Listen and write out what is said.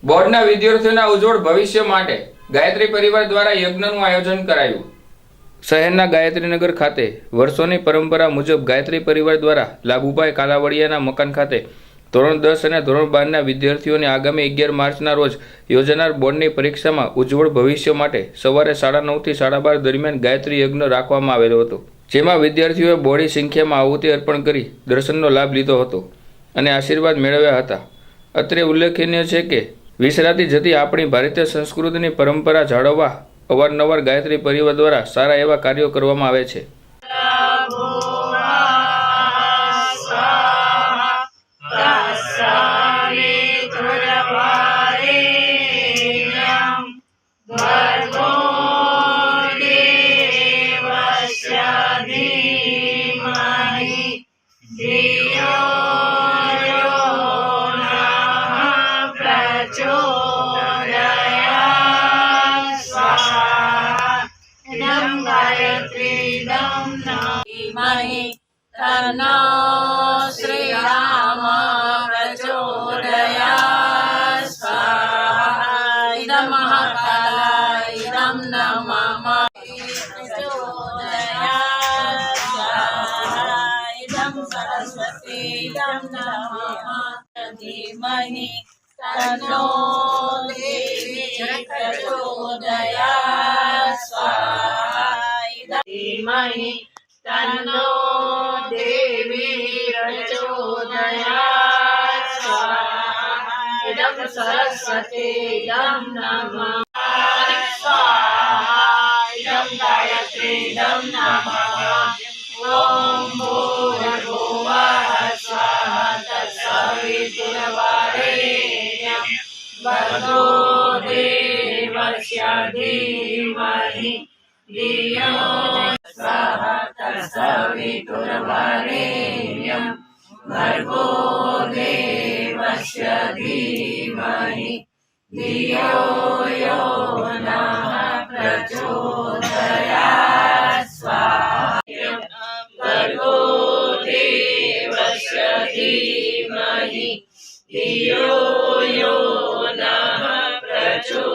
બોર્ડના વિદ્યાર્થીઓના ઉજ્જવળ ભવિષ્ય માટે ગાયત્રી પરિવાર દ્વારા યજ્ઞનું આયોજન કરાયું। શહેરના ગાયત્રીનગર ખાતે વર્ષોની પરંપરા મુજબ ગાયત્રી પરિવાર દ્વારા લાભુભાઈ કાલાવડિયાના મકાન ખાતે ધોરણ 10 અને ધોરણ 12ના વિદ્યાર્થીઓને આગામી 11 માર્ચના રોજ યોજાનાર બોર્ડની પરીક્ષામાં ઉજ્જવળ ભવિષ્ય માટે સવારે 9:30 થી 12:30 દરમિયાન ગાયત્રી યજ્ઞ રાખવામાં આવેલો હતો, જેમાં વિદ્યાર્થીઓએ બહોળી સંખ્યામાં આહુતિ અર્પણ કરી દર્શનનો લાભ લીધો હતો અને આશીર્વાદ મેળવ્યા હતા। અત્રે ઉલ્લેખનીય છે કે વિસરાતી જતી આપણી ભારતીય સંસ્કૃતિની પરંપરા જાળવવા અવારનવાર ગાયત્રી પરિવાર દ્વારા સારા એવા કાર્યો કરવામાં આવે છે। तन्नो श्रीराम प्रचोदयात् स्वाहा। इदं महाकालाय इदं नमः प्रचोदयात् स्वाहा। इदं सरस्वती इदं नमः धीमहि तन्नो देवी प्रचोदयात् स्वाहा। इदं धीमहि तन्नो देवी प्रचोदयात् स्वाहा। इदं सरस्वती इदं नमः स्वाहा। इदं गायत्री इदं नमः। ॐ भूर्भुवः स्वः तत्सवितुर्वरेण्यं भर्गो देवस्य धीमहि धियो स्वः तत्सवितुर्वरेण्यं भर्गो देवस्य धीमहि धियो यो नः प्रचोदयात् स्वाहा। भर्गो देवस्य धीमहि धियो यो नः प्रचोदयात्।